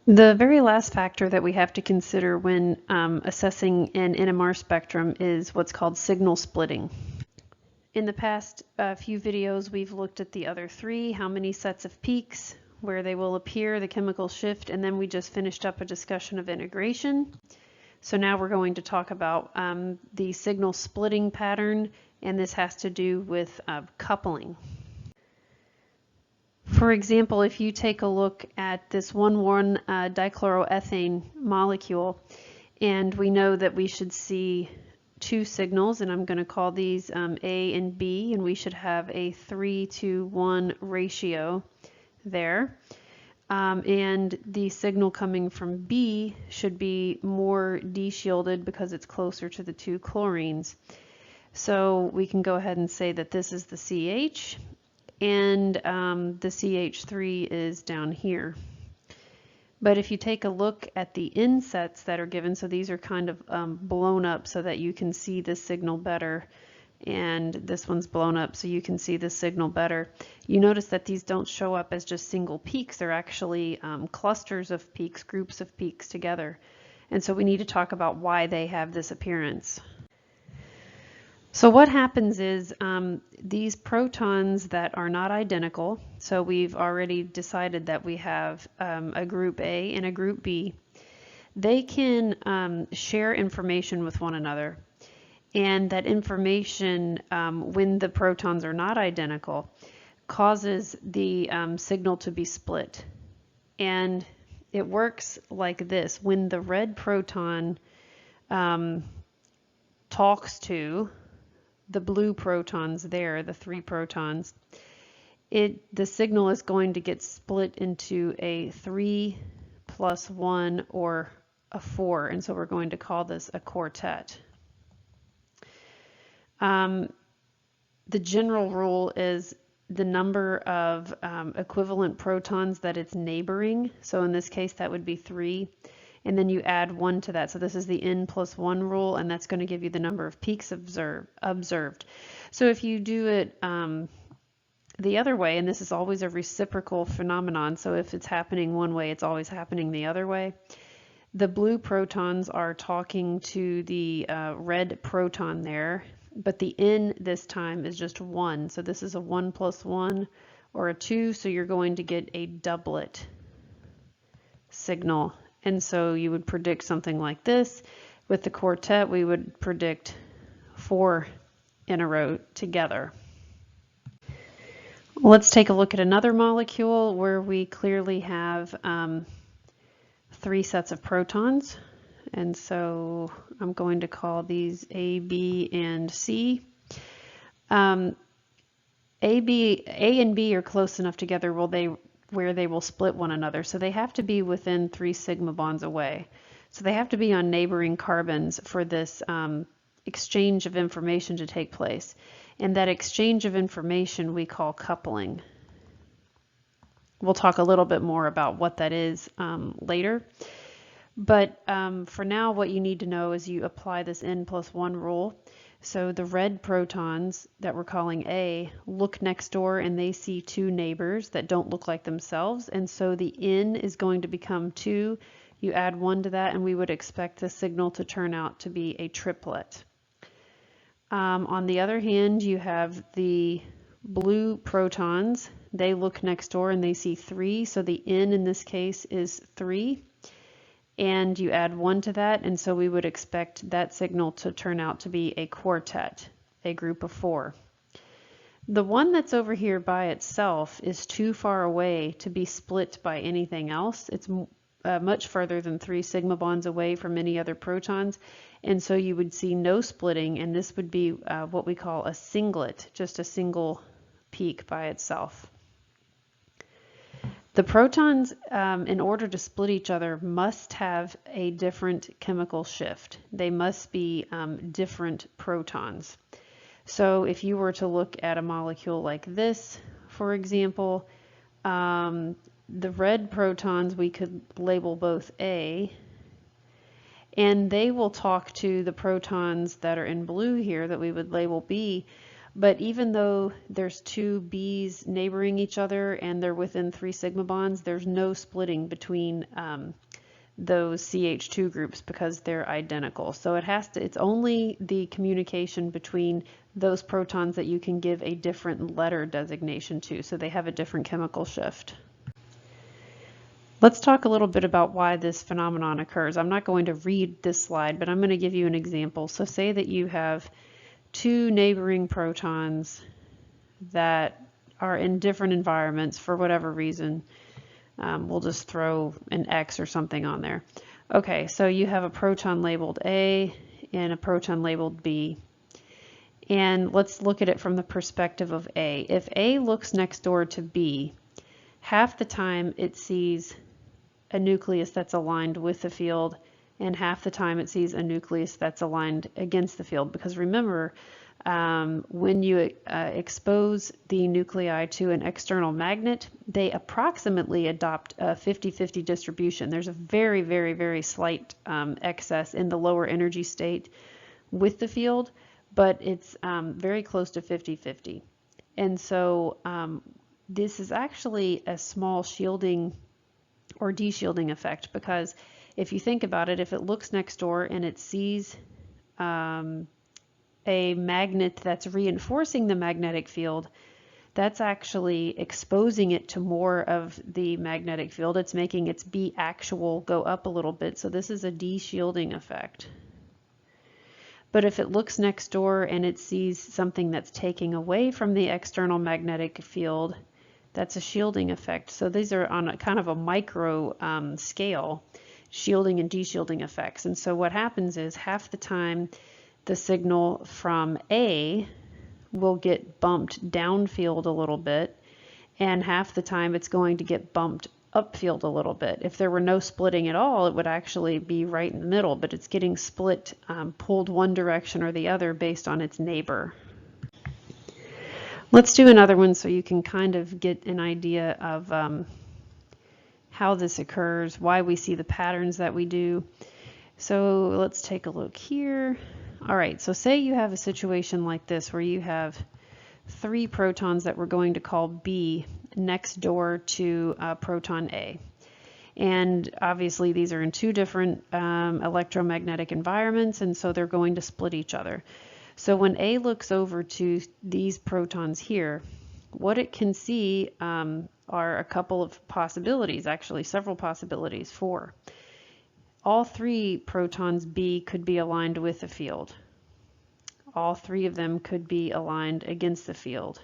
The very last factor that we have to consider when assessing an NMR spectrum is what's called signal splitting. In the past few videos, we've looked at the other three, how many sets of peaks, where they will appear, the chemical shift, and then we just finished up a discussion of integration. So now we're going to talk about the signal splitting pattern, and this has to do with coupling. For example, if you take a look at this 1,1-dichloroethane molecule, and we know that we should see two signals, and I'm going to call these A and B, and we should have a 3-to-1 ratio there. And the signal coming from B should be more deshielded because it's closer to the two chlorines. So we can go ahead and say that this is the CH, and the CH3 is down here. But if you take a look at the insets that are given, so these are kind of blown up so that you can see the signal better, and this one's blown up so you can see the signal better. You notice that these don't show up as just single peaks, they're actually clusters of peaks, groups of peaks together. And so we need to talk about why they have this appearance. So what happens is these protons that are not identical, so we've already decided that we have a group A and a group B, they can share information with one another. And that information, when the protons are not identical, causes the signal to be split. And it works like this. When the red proton talks to the blue protons there, the three protons, the signal is going to get split into a 3 + 1 or a 4, and so we're going to call this a quartet. The general rule is the number of equivalent protons that it's neighboring, so in this case that would be 3. And then you add 1 to that. So this is the n+1 rule, and that's going to give you the number of peaks observed. So if you do it the other way, and this is always a reciprocal phenomenon, so if it's happening one way, it's always happening the other way. The blue protons are talking to the red proton there, but the n this time is just 1. So this is a 1 + 1 or a 2, so you're going to get a doublet signal. And so you would predict something like this. With the quartet, we would predict 4 in a row together. Let's take a look at another molecule where we clearly have 3 sets of protons. And so I'm going to call these A, B, and C. A and B are close enough together where they will split one another. So they have to be within 3 sigma bonds away. So they have to be on neighboring carbons for this exchange of information to take place. And that exchange of information we call coupling. We'll talk a little bit more about what that is later. But for now, what you need to know is you apply this n+1 rule. So the red protons that we're calling A look next door and they see 2 neighbors that don't look like themselves, and so the n is going to become 2. You add 1 to that and we would expect the signal to turn out to be a triplet. On the other hand, you have the blue protons. They look next door and they see 3, so the n in this case is 3. And you add 1 to that, and so we would expect that signal to turn out to be a quartet, a group of 4. The one that's over here by itself is too far away to be split by anything else. It's much further than 3 sigma bonds away from any other protons, and so you would see no splitting, and this would be what we call a singlet, just a single peak by itself. The protons, in order to split each other, must have a different chemical shift. They must be different protons. So if you were to look at a molecule like this, for example, the red protons we could label both A, and they will talk to the protons that are in blue here that we would label B, But even though there's two B's neighboring each other and they're within 3 sigma bonds, there's no splitting between those CH2 groups because they're identical. So it's only the communication between those protons that you can give a different letter designation to, so they have a different chemical shift. Let's talk a little bit about why this phenomenon occurs. I'm not going to read this slide, but I'm going to give you an example. So say that you have two neighboring protons that are in different environments for whatever reason. We'll just throw an X or something on there. Okay, so you have a proton labeled A and a proton labeled B. And let's look at it from the perspective of A. If A looks next door to B, half the time it sees a nucleus that's aligned with the field, and half the time it sees a nucleus that's aligned against the field. Because remember, when you expose the nuclei to an external magnet, they approximately adopt a 50-50 distribution. There's a very, very, very slight excess in the lower energy state with the field, but it's very close to 50-50. And so this is actually a small shielding or de-shielding effect, because if you think about it, if it looks next door and it sees a magnet that's reinforcing the magnetic field, that's actually exposing it to more of the magnetic field. It's making its B actual go up a little bit. So this is a de-shielding effect. But if it looks next door and it sees something that's taking away from the external magnetic field, that's a shielding effect. So these are on a kind of a micro scale, shielding and de-shielding effects. And so what happens is half the time the signal from A will get bumped downfield a little bit, and half the time it's going to get bumped upfield a little bit. If there were no splitting at all, it would actually be right in the middle, but it's getting split, pulled one direction or the other based on its neighbor. Let's do another one so you can kind of get an idea of how this occurs, why we see the patterns that we do. So let's take a look here. All right, so say you have a situation like this where you have 3 protons that we're going to call B next door to proton A. And obviously these are in 2 different electromagnetic environments, and so they're going to split each other. So when A looks over to these protons here, what it can see are a couple of possibilities, actually several possibilities. 4. All 3 protons B could be aligned with the field. All 3 of them could be aligned against the field.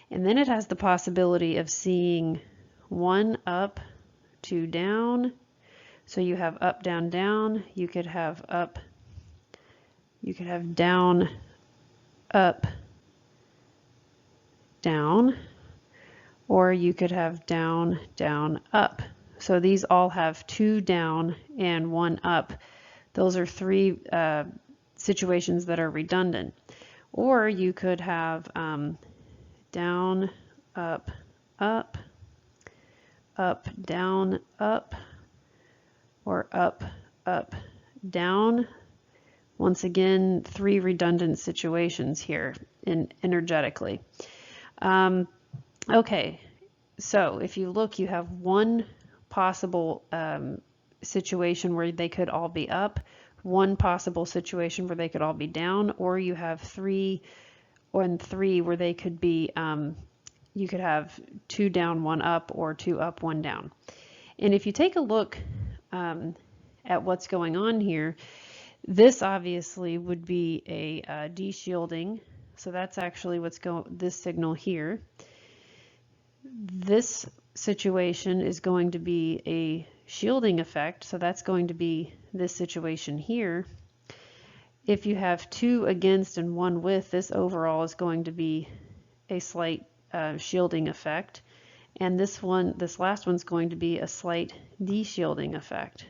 And then it has the possibility of seeing 1 up, 2 down. So you have up, down, down. You could have up, you could have down, up, down, or you could have down, down, up. So these all have 2 down and 1 up. Those are 3 situations that are redundant. Or you could have down, up, up, up, down, up, or up, up, down. Once again, 3 redundant situations here energetically. Okay, so if you look, you have 1 possible situation where they could all be up, 1 possible situation where they could all be down, or you have 3 and 3 where they could be, you could have 2 down, 1 up, or 2 up, 1 down. And if you take a look at what's going on here, this obviously would be a de-shielding. So that's actually what's this signal here. This situation is going to be a shielding effect. So that's going to be this situation here. If you have 2 against and 1 with, this overall is going to be a slight shielding effect. And this last one's going to be a slight de-shielding effect.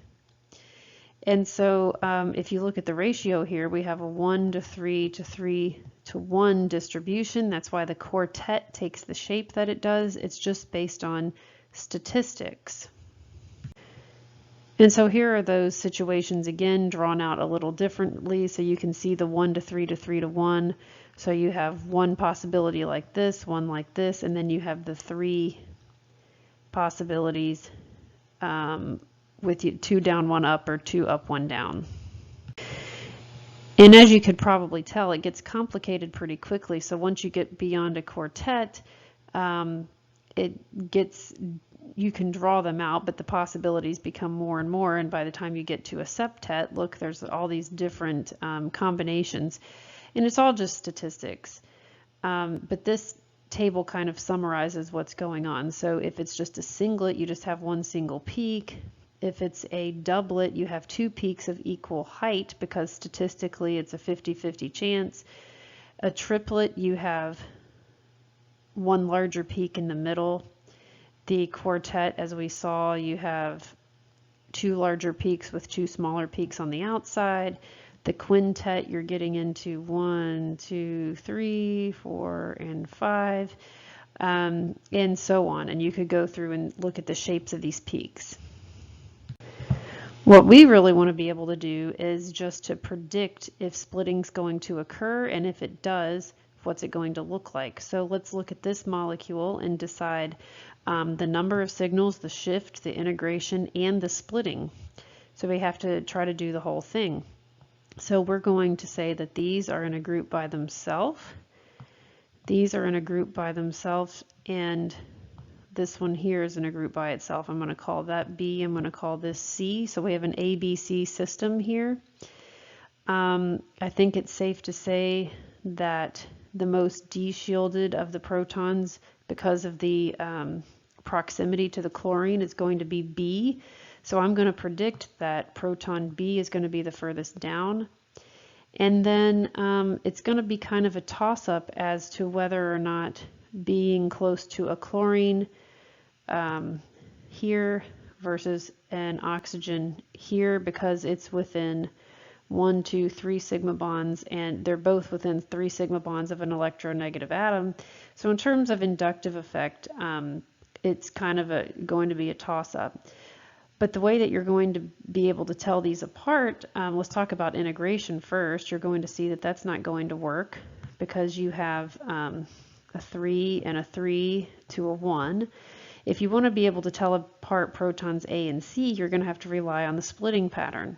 And so if you look at the ratio here, we have a 1 to 3 to 3 to 1 distribution. That's why the quartet takes the shape that it does. It's just based on statistics. And so here are those situations again drawn out a little differently. So you can see the 1 to 3 to 3 to 1, So you have one possibility like this, one like this, and then you have the three possibilities with 2 down, 1 up, or 2 up, 1 down. And as you could probably tell, it gets complicated pretty quickly. So once you get beyond a quartet, you can draw them out, but the possibilities become more and more. And by the time you get to a septet, look, there's all these different combinations, and it's all just statistics. But this table kind of summarizes what's going on. So if it's just a singlet, you just have one single peak. If it's a doublet, you have 2 peaks of equal height because statistically it's a 50-50 chance. A triplet, you have one larger peak in the middle. The quartet, as we saw, you have 2 larger peaks with 2 smaller peaks on the outside. The quintet, you're getting into 1, 2, 3, 4, and 5, and so on. And you could go through and look at the shapes of these peaks. What we really want to be able to do is just to predict if splitting's going to occur, and if it does, what's it going to look like. So let's look at this molecule and decide the number of signals, the shift, the integration, and the splitting. So we have to try to do the whole thing. So we're going to say that these are in a group by themselves. These are in a group by themselves, and this one here is in a group by itself. I'm going to call that B. I'm going to call this C. So we have an ABC system here. I think it's safe to say that the most D-shielded of the protons, because of the proximity to the chlorine, is going to be B. So I'm going to predict that proton B is going to be the furthest down. And then it's going to be kind of a toss-up as to whether or not being close to a chlorine here versus an oxygen here, because it's within 1, 2, 3 sigma bonds, and they're both within 3 sigma bonds of an electronegative atom. So in terms of inductive effect, it's kind of going to be a toss-up. But the way that you're going to be able to tell these apart, let's talk about integration first. You're going to see that that's not going to work because you have a 3 and a 3 to a 1. If you want to be able to tell apart protons A and C, you're going to have to rely on the splitting pattern.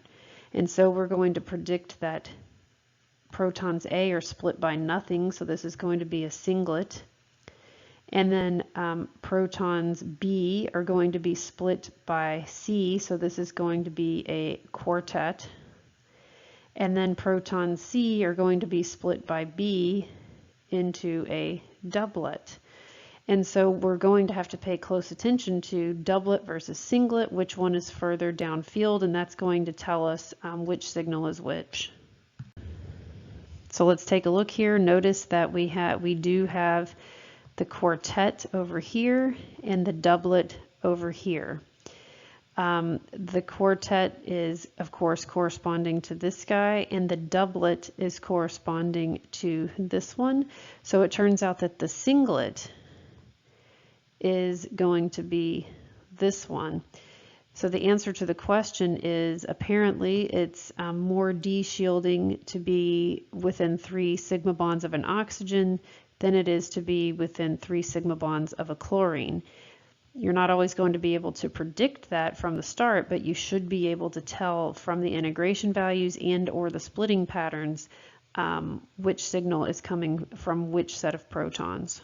And so we're going to predict that protons A are split by nothing, so this is going to be a singlet. And then protons B are going to be split by C, so this is going to be a quartet. And then protons C are going to be split by B into a doublet. And so we're going to have to pay close attention to doublet versus singlet, which one is further downfield, and that's going to tell us which signal is which. So let's take a look here. Notice that we do have the quartet over here and the doublet over here. The quartet is, of course, corresponding to this guy, and the doublet is corresponding to this one. So it turns out that the singlet is going to be this one. So the answer to the question is apparently it's more D-shielding to be within 3 sigma bonds of an oxygen than it is to be within 3 sigma bonds of a chlorine. You're not always going to be able to predict that from the start, but you should be able to tell from the integration values and or the splitting patterns which signal is coming from which set of protons.